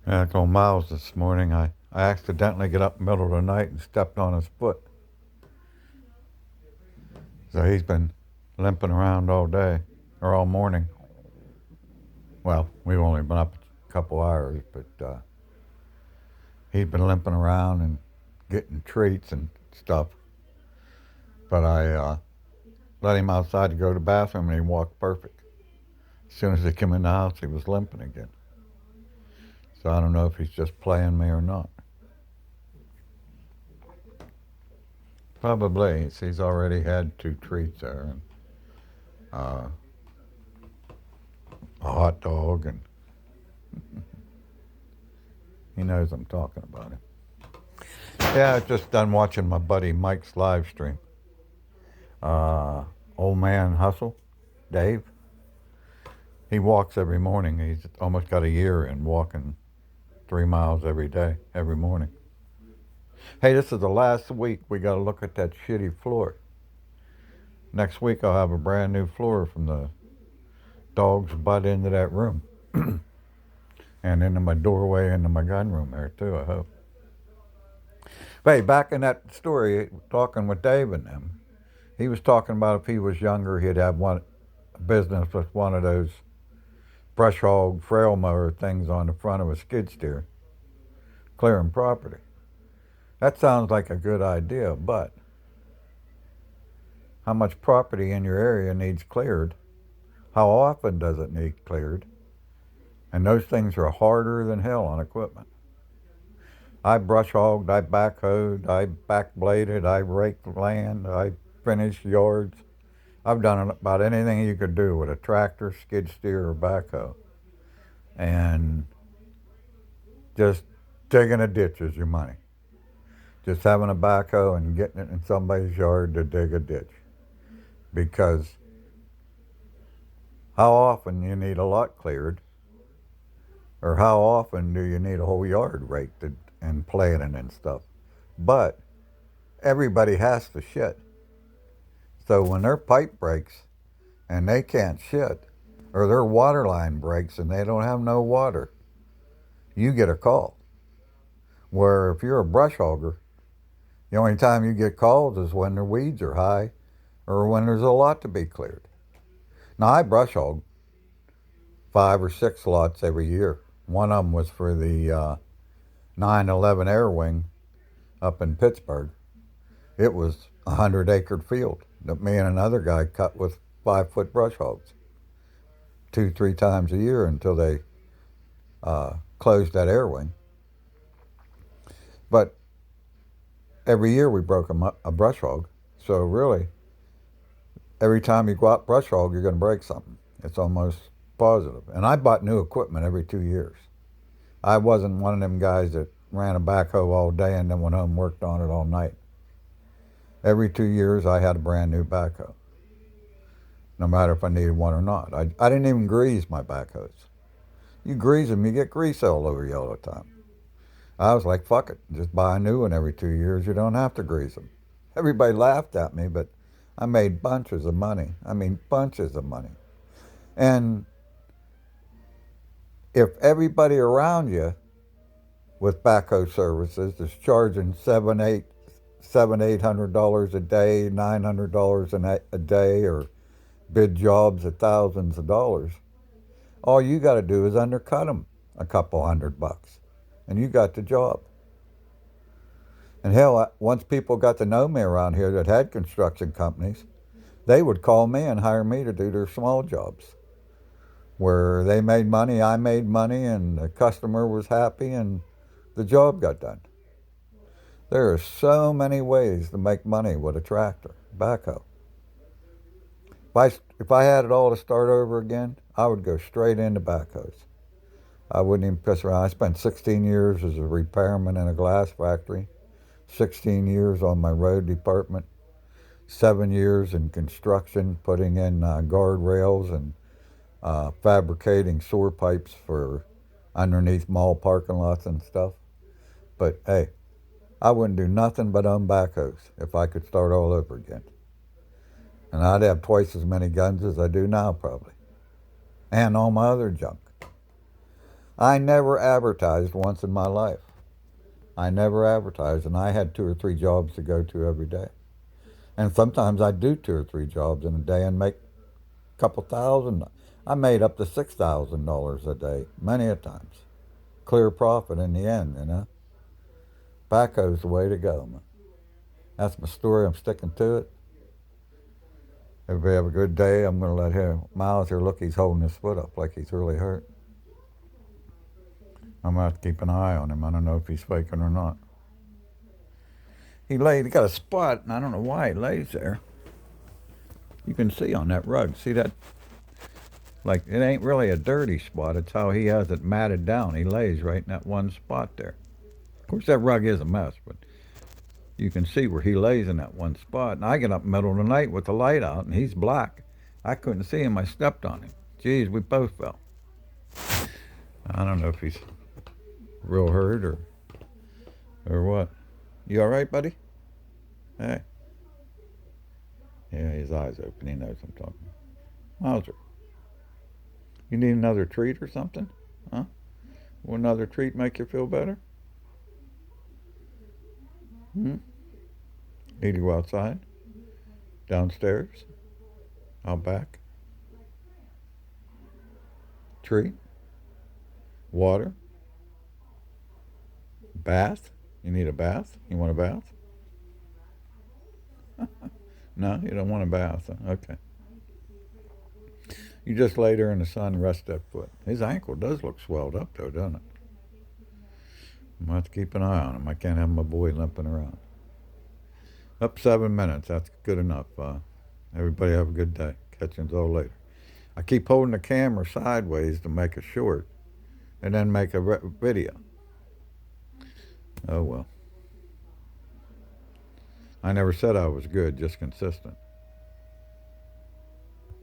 Yeah, I told Miles this morning I accidentally got up in the middle of the night and stepped on his foot. So he's been limping around all day, or all morning. Well, we've only been up a couple hours, but he's been limping around and getting treats and stuff. But I let him outside to go to the bathroom and he walked perfect. As soon as he came in the house, he was limping again. So I don't know if he's just playing me or not. Probably. He's already had two treats there, and uh, a hot dog, and he knows I'm talking about him. Yeah, I just done watching my buddy Mike's live stream. Uh, Old Man Hustle, Dave. He walks every morning. He's almost got a year in walking 3 miles every day, every morning. Hey, this is the last week we got to look at that shitty floor. Next week I'll have a brand new floor from the dog's butt into that room. And into my doorway into my gun room there too, I hope. But hey, back in that story, talking with Dave and them, he was talking about if he was younger, he'd have one business with one of those brush hog frail mower things on the front of a skid steer, clearing property. That sounds like a good idea, but how much property in your area needs cleared? How often does it need cleared? And those things are harder than hell on equipment. I brush hogged, I backhoed, I backbladed, I raked land, I finished yards. I've done about anything you could do with a tractor, skid steer, or backhoe. And just digging a ditch is your money. Just having a backhoe and getting it in somebody's yard to dig a ditch. Because how often you need a lot cleared, or how often do you need a whole yard raked and planted and stuff. But everybody has to shit. So when their pipe breaks and they can't shit, or their water line breaks and they don't have no water, you get a call. Where if you're a brush hogger, the only time you get called is when the weeds are high or when there's a lot to be cleared. Now I brush hog 5 or 6 lots every year. One of them was for the 9/11 Air Wing up in Pittsburgh. It was a 100-acre field that me and another guy cut with 5-foot brush hogs 2, 3 times a year until they closed that air wing. But every year we broke a brush hog. So really, every time you go out brush hog, you're going to break something. It's almost positive. And I bought new equipment every 2 years. I wasn't one of them guys that ran a backhoe all day and then went home and worked on it all night. Every 2 years I had a brand new backhoe, no matter if I needed one or not. I didn't even grease my backhoes. You grease them, you get grease all over you all the time. I was like, fuck it, just buy a new one every 2 years. You don't have to grease them. Everybody laughed at me, but I made bunches of money. I mean, bunches of money. And if everybody around you with backhoe services is charging $700-800 a day, $900 a day, or bid jobs at thousands of dollars, all you got to do is undercut them a couple $100, and you got the job. And hell, once people got to know me around here that had construction companies, they would call me and hire me to do their small jobs, where they made money, I made money, and the customer was happy, and the job got done. There are so many ways to make money with a tractor, backhoe. If I had it all to start over again, I would go straight into backhoes. I wouldn't even piss around. I spent 16 years as a repairman in a glass factory, 16 years on my road department, 7 years in construction, putting in guardrails and fabricating sewer pipes for underneath mall parking lots and stuff. But hey, I wouldn't do nothing but own backhoes if I could start all over again. And I'd have twice as many guns as I do now, probably. And all my other junk. I never advertised once in my life. I never advertised, and I had 2 or 3 jobs to go to every day. And sometimes I do 2 or 3 jobs in a day and make a couple thousand. I made up to $6,000 a day many a times. Clear profit in the end, you know. Backhoe's the way to go, man. That's my story. I'm sticking to it. Everybody have a good day. I'm going to let him. Miles here, look, he's holding his foot up like he's really hurt. I'm going to have to keep an eye on him. I don't know if he's faking or not. He got a spot, and I don't know why he lays there. You can see on that rug. See that? Like, it ain't really a dirty spot. It's how he has it matted down. He lays right in that one spot there. Of course, that rug is a mess, but you can see where he lays in that one spot. And I get up in the middle of the night with the light out, and he's black. I couldn't see him. I stepped on him. Geez, we both fell. I don't know if he's real hurt or what. You all right, buddy? Hey. Yeah, his eyes open. He knows I'm talking. Mauser, you need another treat or something? Huh? Will another treat make you feel better? Need to go outside? Downstairs? Out back? Treat? Water? Bath? You need a bath? You want a bath? No, you don't want a bath. Okay. You just lay there in the sun and rest that foot. His ankle does look swelled up, though, doesn't it? I'm going to have to keep an eye on him. I can't have my boy limping around. Up 7 minutes. That's good enough. Everybody have a good day. Catch you all later. I keep holding the camera sideways to make a short and then make a video. Oh, well. I never said I was good, just consistent.